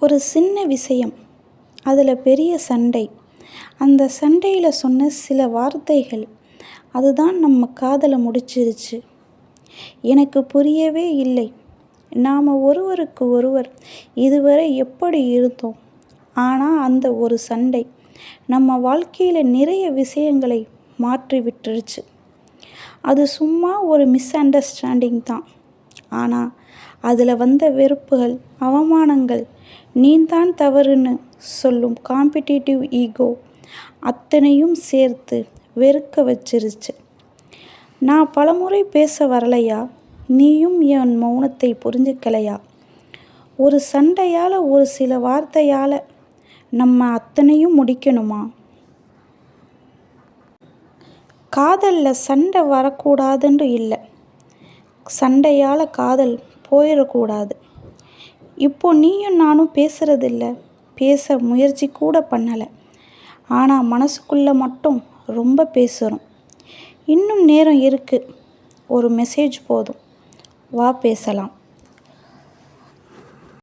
ஒரு சின்ன விஷயம், அதில் பெரிய சண்டை. அந்த சண்டையில் சொன்ன சில வார்த்தைகள் அதுதான் நம்ம காதலை முடிச்சிருச்சு. எனக்கு புரியவே இல்லை, நாம் ஒருவருக்கு ஒருவர் இதுவரை எப்படி இருந்தோம். ஆனால் அந்த ஒரு சண்டை நம்ம வாழ்க்கையில் நிறைய விஷயங்களை மாற்றி விட்டுருச்சு. அது சும்மா ஒரு மிஸ் அண்டர்ஸ்டாண்டிங் தான். ஆனால் அதில் வந்த வெறுப்புகள், அவமானங்கள், நீதான் தவறுன்னு சொல்லும் காம்படிட்டிவ் ஈகோ அத்தனையும் சேர்த்து வெறுக்க வச்சிருச்சு. நான் பலமுறை பேச வரலையா? நீயும் என் மௌனத்தை புரிஞ்சுக்கலையா? ஒரு சண்டையால், ஒரு சில வார்த்தையால் நம்ம அத்தனையும் முடிக்கணுமா? காதலில் சண்டை வரக்கூடாதுன்னு இல்லை, சண்டையால் காதல் போயிடக்கூடாது. இப்போ நீயும் நானும் பேசுகிறதில்ல, பேச முயற்சி கூட பண்ணலை. ஆனால் மனசுக்குள்ளே மட்டும் ரொம்ப பேசுகிறோம். இன்னும் நேரம் இருக்குது, ஒரு மெசேஜ் போதும், வா பேசலாம்.